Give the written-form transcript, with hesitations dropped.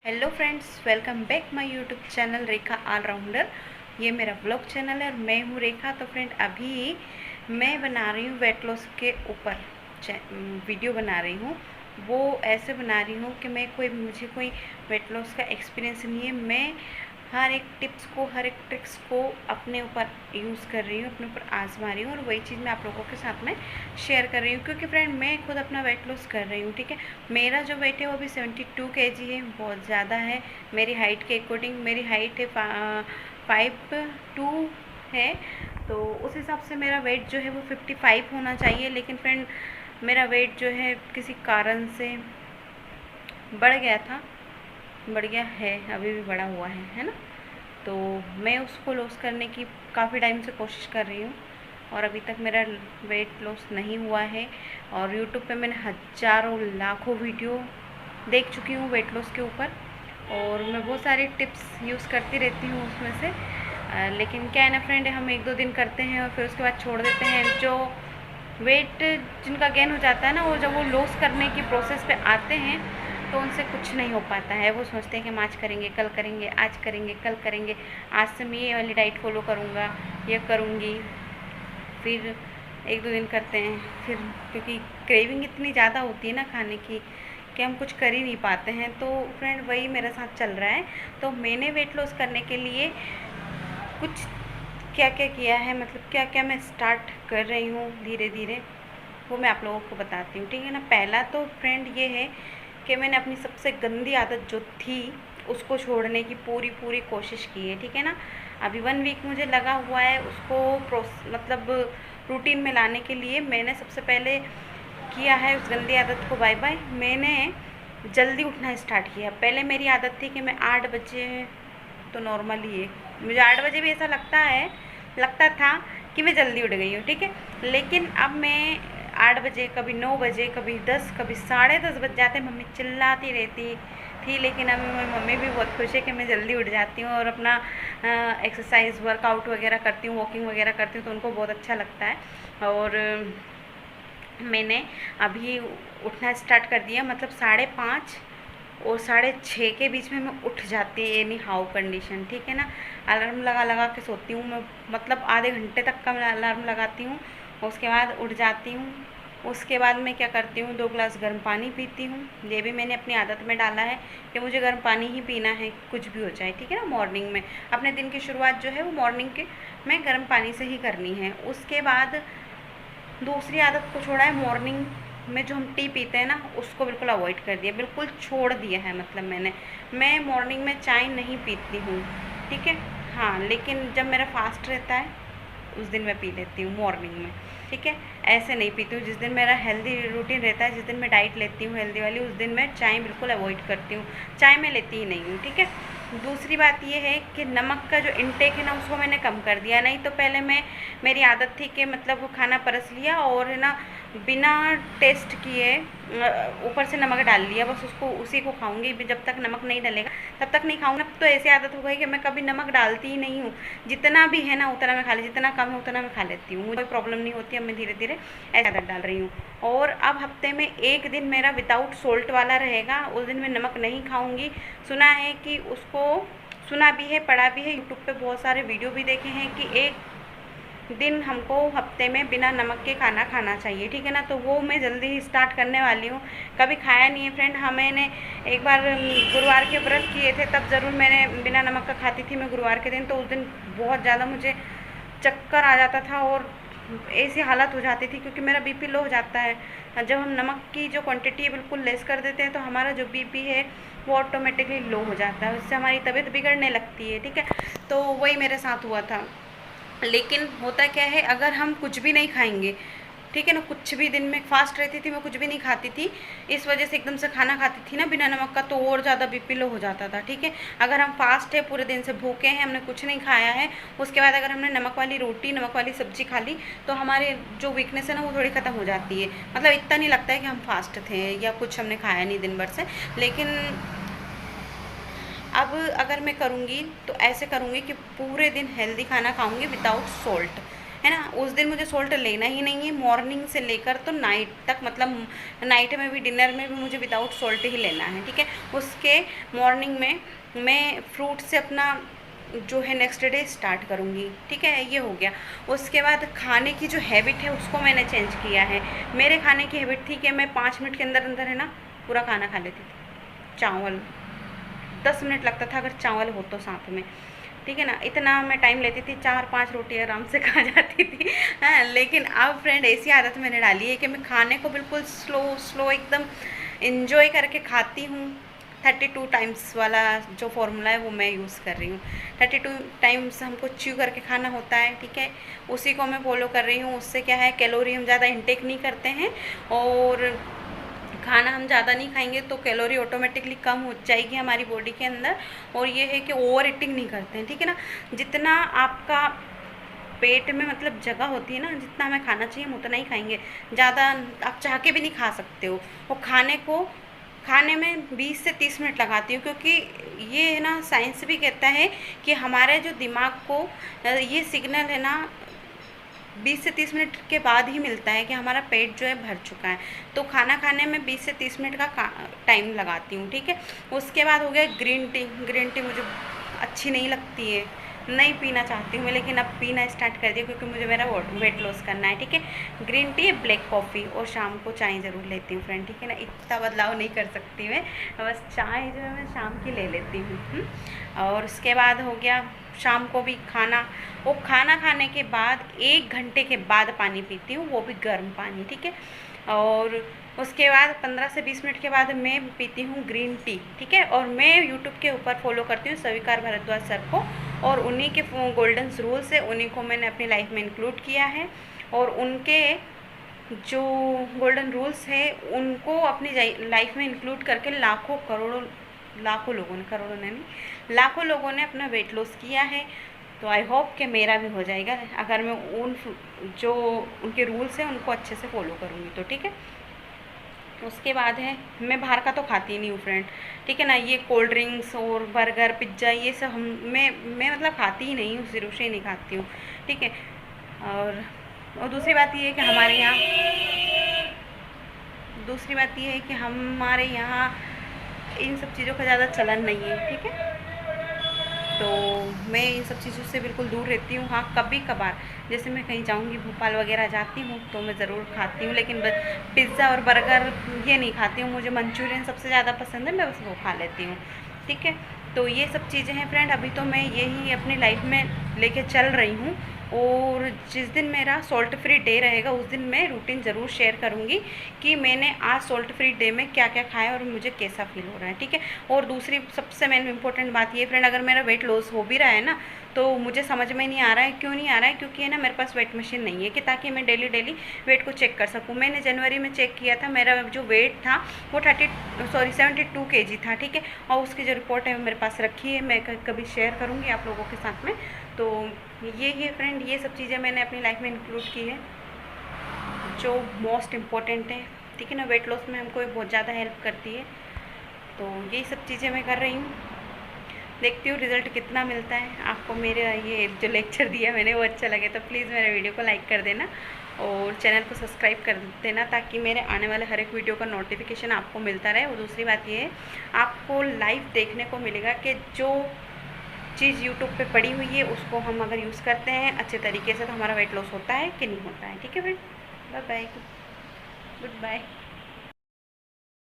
Hello friends, welcome back my YouTube channel Rekha allrounder. ये मेरा blog channel है और मैं हूँ रेखा। तो फ्रेंड, अभी मैं बना रही हूँ वेट लॉस के ऊपर वीडियो बना रही हूँ। वो ऐसे बना रही हूँ कि मुझे कोई वेट लॉस का एक्सपीरियंस नहीं है। मैं हर एक टिप्स को, हर एक ट्रिक्स को अपने ऊपर यूज़ कर रही हूँ, अपने ऊपर आजमा रही हूँ, और वही चीज़ मैं आप लोगों के साथ में शेयर कर रही हूँ। क्योंकि फ्रेंड, मैं खुद अपना वेट लॉस कर रही हूँ, ठीक है। मेरा जो वेट है वो अभी 72 kg है, बहुत ज़्यादा है मेरी हाइट के अकॉर्डिंग। मेरी हाइट है 5'2" है, तो उस हिसाब से मेरा वेट जो है वो 55 होना चाहिए। लेकिन फ्रेंड, मेरा वेट जो है किसी कारण से बढ़ गया था, बढ़ गया है, अभी भी बढ़ा हुआ है ना। तो मैं उसको लॉस करने की काफ़ी टाइम से कोशिश कर रही हूँ और अभी तक मेरा वेट लॉस नहीं हुआ है। और यूट्यूब पे मैंने हज़ारों लाखों वीडियो देख चुकी हूँ वेट लॉस के ऊपर, और मैं बहुत सारी टिप्स यूज़ करती रहती हूँ उसमें से। लेकिन क्या है ना फ्रेंड, हम 1-2 दिन करते हैं और फिर उसके बाद छोड़ देते हैं। जो वेट जिनका गेन हो जाता है ना, वो जब वो लॉस करने की प्रोसेस पे आते हैं तो उनसे कुछ नहीं हो पाता है। वो सोचते हैं कि हम आज करेंगे, कल करेंगे, आज करेंगे, कल करेंगे, आज से मैं ये वाली डाइट फॉलो करूँगा, ये करूँगी। फिर 1-2 दिन करते हैं, फिर क्योंकि क्रेविंग इतनी ज़्यादा होती है ना खाने की कि हम कुछ कर ही नहीं पाते हैं। तो फ्रेंड, वही मेरे साथ चल रहा है। तो मैंने वेट लॉस करने के लिए कुछ क्या क्या किया है, मतलब क्या क्या मैं स्टार्ट कर रही हूँ धीरे धीरे, वो मैं आप लोगों को बताती हूँ, ठीक है ना। पहला तो फ्रेंड ये है कि मैंने अपनी सबसे गंदी आदत जो थी उसको छोड़ने की पूरी पूरी कोशिश की है, ठीक है ना। अभी 1 वीक मुझे लगा हुआ है उसको मतलब रूटीन में लाने के लिए। मैंने सबसे पहले किया है उस गंदी आदत को बाय बाय। मैंने जल्दी उठना स्टार्ट किया। पहले मेरी आदत थी कि मैं 8 बजे, तो नॉर्मली है, मुझे 8 बजे भी ऐसा लगता था कि मैं जल्दी उठ गई हूँ, ठीक है। लेकिन अब मैं 8 बजे, कभी 9 बजे, कभी 10, कभी 10:30 बज जाते, मम्मी चिल्लाती रहती थी। लेकिन अब मेरी मम्मी भी बहुत खुश है कि मैं जल्दी उठ जाती हूँ और अपना एक्सरसाइज, वर्कआउट वगैरह करती हूँ, वॉकिंग वगैरह करती हूँ, तो उनको बहुत अच्छा लगता है। और मैंने अभी उठना स्टार्ट कर दिया, मतलब 5:30 और 6:30 के बीच में मैं उठ जाती है, एनी हाउ कंडीशन, ठीक है ना। अलार्म लगा के सोती हूँ मैं, मतलब आधे घंटे तक का मैं अलार्म लगाती हूँ, उसके बाद उठ जाती हूँ। उसके बाद मैं क्या करती हूँ, 2 ग्लास गर्म पानी पीती हूँ। ये भी मैंने अपनी आदत में डाला है कि मुझे गर्म पानी ही पीना है, कुछ भी हो जाए, ठीक है ना। मॉर्निंग में अपने दिन की शुरुआत जो है वो मॉर्निंग के में गर्म पानी से ही करनी है। उसके बाद दूसरी आदत को छोड़ा है, मॉर्निंग में जो हम टी पीते हैं ना, उसको बिल्कुल अवॉइड कर दिया, बिल्कुल छोड़ दिया है। मतलब मैं मॉर्निंग में चाय नहीं पीती हूँ, ठीक है। हाँ, लेकिन जब मेरा फास्ट रहता है उस दिन मैं पी लेती हूँ मॉर्निंग में, ठीक है। ऐसे नहीं पीती हूँ। जिस दिन मेरा हेल्दी रूटीन रहता है, जिस दिन मैं डाइट लेती हूँ हेल्दी वाली, उस दिन मैं चाय बिल्कुल अवॉइड करती हूँ। चाय मैं लेती ही नहीं हूँ, ठीक है। दूसरी बात ये है कि नमक का जो इंटेक है ना, उसको मैंने कम कर दिया। नहीं तो पहले मेरी आदत थी कि मतलब खाना परस लिया और है ना, बिना टेस्ट किए ऊपर से नमक डाल लिया, बस उसको उसी को खाऊंगी, जब तक नमक नहीं डलेगा तब तक नहीं खाऊंगा। तो ऐसी आदत हो गई कि मैं कभी नमक डालती ही नहीं हूँ। जितना भी है ना उतना मैं खा ली, जितना कम है उतना मैं खा लेती हूँ, मुझे कोई प्रॉब्लम नहीं होती। अब मैं धीरे धीरे ऐसी आदत डाल रही हूँ। और अब हफ्ते में 1 दिन मेरा विदाउट सोल्ट वाला रहेगा, उस दिन मैं नमक नहीं खाऊंगी। सुना है कि उसको, सुना भी है, पढ़ा भी है, यूट्यूब पे बहुत सारे वीडियो भी देखे हैं कि 1 दिन हमको हफ्ते में बिना नमक के खाना खाना चाहिए, ठीक है ना। तो वो मैं जल्दी ही स्टार्ट करने वाली हूँ। कभी खाया नहीं है फ्रेंड। हाँ, मैंने एक बार गुरुवार के व्रत किए थे, तब ज़रूर मैंने बिना नमक का खाती थी मैं गुरुवार के दिन। तो उस दिन बहुत ज़्यादा मुझे चक्कर आ जाता था और ऐसी हालत हो जाती थी, क्योंकि मेरा बीपी लो हो जाता है। जब हम नमक की जो क्वांटिटी है बिल्कुल लेस कर देते हैं, तो हमारा जो बीपी है वो ऑटोमेटिकली लो हो जाता है, उससे हमारी तबीयत बिगड़ने लगती है, ठीक है। तो वही मेरे साथ हुआ था। लेकिन होता क्या है, अगर हम कुछ भी नहीं खाएंगे, ठीक है ना, कुछ भी, दिन में फास्ट रहती थी मैं, कुछ भी नहीं खाती थी, इस वजह से एकदम से खाना खाती थी ना बिना नमक का, तो और ज़्यादा बीपी लो हो जाता था, ठीक है। अगर हम फास्ट है, पूरे दिन से भूखे हैं, हमने कुछ नहीं खाया है, उसके बाद अगर हमने नमक वाली रोटी, नमक वाली सब्जी खा ली, तो हमारे जो वीकनेस है ना वो थोड़ी ख़त्म हो जाती है। मतलब इतना नहीं लगता है कि हम फास्ट थे या कुछ हमने खाया नहीं दिन भर से। लेकिन अब अगर मैं करूँगी तो ऐसे करूँगी कि पूरे दिन हेल्दी खाना खाऊँगी विदाउट सॉल्ट। है ना। उस दिन मुझे सॉल्ट लेना ही नहीं है, मॉर्निंग से लेकर तो नाइट तक, मतलब नाइट में भी डिनर में भी मुझे विदाउट सॉल्ट ही लेना है, ठीक है। उसके मॉर्निंग में मैं फ्रूट से अपना जो है नेक्स्ट डे स्टार्ट करूँगी, ठीक है। ये हो गया। उसके बाद खाने की जो हैबिट है उसको मैंने चेंज किया है। मेरे खाने की हैबिट थी कि मैं 5 मिनट के अंदर अंदर है ना पूरा खाना खा लेती थी। चावल 10 मिनट लगता था अगर चावल हो तो साथ में, ठीक है ना। इतना मैं टाइम लेती थी, 4-5 रोटी आराम से खा जाती थी, हाँ। लेकिन अब फ्रेंड ऐसी आदत मैंने डाली है कि मैं खाने को बिल्कुल स्लो एकदम इंजॉय करके खाती हूँ। 32 टाइम्स वाला जो फॉर्मूला है वो मैं यूज़ कर रही हूँ। 32 टाइम्स हमको च्यू करके खाना होता है, ठीक है। उसी को मैं फॉलो कर रही हूँ। उससे क्या है, कैलोरी हम ज़्यादा इंटेक नहीं करते हैं और खाना हम ज़्यादा नहीं खाएंगे तो कैलोरी ऑटोमेटिकली कम हो जाएगी हमारी बॉडी के अंदर। और ये है कि ओवर ईटिंग नहीं करते हैं, ठीक है ना। जितना आपका पेट में मतलब जगह होती है ना, जितना हमें खाना चाहिए हम उतना ही खाएंगे। ज़्यादा आप चाह के भी नहीं खा सकते हो। वो खाने में 20 से 30 मिनट लगाती हूँ, क्योंकि ये है ना साइंस भी कहता है कि हमारे जो दिमाग को ये सिग्नल है ना 20 से 30 मिनट के बाद ही मिलता है कि हमारा पेट जो है भर चुका है। तो खाना खाने में 20 से 30 मिनट का टाइम लगाती हूँ, ठीक है। उसके बाद हो गया ग्रीन टी। ग्रीन टी मुझे अच्छी नहीं लगती है, नहीं पीना चाहती हूँ मैं, लेकिन अब पीना स्टार्ट कर दिया क्योंकि मुझे मेरा वेट लॉस करना है, ठीक है। ग्रीन टी, ब्लैक कॉफ़ी और शाम को चाय ज़रूर लेती हूँ फ्रेंड, ठीक है ना। इतना बदलाव नहीं कर सकती मैं, बस चाय जो है मैं शाम की ले लेती हूँ। और उसके बाद हो गया शाम को भी खाना, वो खाना खाने के बाद 1 घंटे के बाद पानी पीती हूँ, वो भी गर्म पानी, ठीक है। और उसके बाद 15 से 20 मिनट के बाद मैं पीती हूँ ग्रीन टी, ठीक है। और मैं यूट्यूब के ऊपर फॉलो करती हूँ स्वीकार भारद्वाज सर को, और उन्हीं के गोल्डन रूल्स है, उन्हीं को मैंने अपनी लाइफ में इंक्लूड किया है। और उनके जो गोल्डन रूल्स है उनको अपनी लाइफ में इंक्लूड करके लाखों लोगों ने, करोड़ों ने नहीं, लाखों लोगों ने अपना वेट लॉस किया है। तो आई होप कि मेरा भी हो जाएगा अगर मैं जो उनके रूल्स हैं उनको अच्छे से फॉलो करूँगी तो, ठीक है। उसके बाद है, मैं बाहर का तो खाती नहीं हूँ फ्रेंड, ठीक है ना। ये कोल्ड ड्रिंक्स और बर्गर पिज्ज़ा ये सब मैं मतलब खाती ही नहीं हूँ, शुरू से ही नहीं खाती हूँ, ठीक है। और दूसरी बात ये है कि हमारे यहाँ इन सब चीज़ों का ज़्यादा चलन नहीं है, ठीक है। तो मैं इन सब चीज़ों से बिल्कुल दूर रहती हूँ। हाँ, कभी कभार जैसे मैं कहीं जाऊँगी, भोपाल वगैरह जाती हूँ तो मैं ज़रूर खाती हूँ, लेकिन पिज़्ज़ा और बर्गर ये नहीं खाती हूँ। मुझे मंचूरियन सबसे ज़्यादा पसंद है, मैं बस वो खा लेती हूँ, ठीक है। तो ये सब चीज़ें हैं फ्रेंड, अभी तो मैं यही अपनी लाइफ में लेके चल रही हूँ। और जिस दिन मेरा सॉल्ट फ्री डे रहेगा उस दिन मैं रूटीन ज़रूर शेयर करूँगी कि मैंने आज सॉल्ट फ्री डे में क्या क्या खाया और मुझे कैसा फील हो रहा है, ठीक है। और दूसरी सबसे मेन इम्पोर्टेंट बात ये फ्रेंड, अगर मेरा वेट लॉस हो भी रहा है ना तो मुझे समझ में नहीं आ रहा है, क्यों नहीं आ रहा है, क्योंकि है ना मेरे पास वेट मशीन नहीं है कि ताकि मैं डेली वेट को चेक कर सकूँ। मैंने जनवरी में चेक किया था, मेरा जो वेट था वो 72 kg था, ठीक है। और उसकी जो रिपोर्ट है मेरे पास रखी है, मैं कभी शेयर करूँगी आप लोगों के साथ में। तो ये फ्रेंड, ये सब चीज़ें मैंने अपनी लाइफ में इंक्लूड की है जो मोस्ट इम्पॉर्टेंट है, ठीक है ना। वेट लॉस में हमको बहुत ज़्यादा हेल्प करती है। तो यही सब चीज़ें मैं कर रही हूँ, देखती हूँ रिज़ल्ट कितना मिलता है आपको। मेरे ये जो लेक्चर दिया मैंने वो अच्छा लगे तो प्लीज़ मेरे वीडियो को लाइक कर देना और चैनल को सब्सक्राइब कर देना, ताकि मेरे आने वाले हर एक वीडियो का नोटिफिकेशन आपको मिलता रहे। और दूसरी बात ये है, आपको लाइव देखने को मिलेगा कि जो चीज़ यूट्यूब पे पड़ी हुई है उसको हम अगर यूज़ करते हैं अच्छे तरीके से तो हमारा वेट लॉस होता है कि नहीं होता है, ठीक है friend. Bye bye, good bye.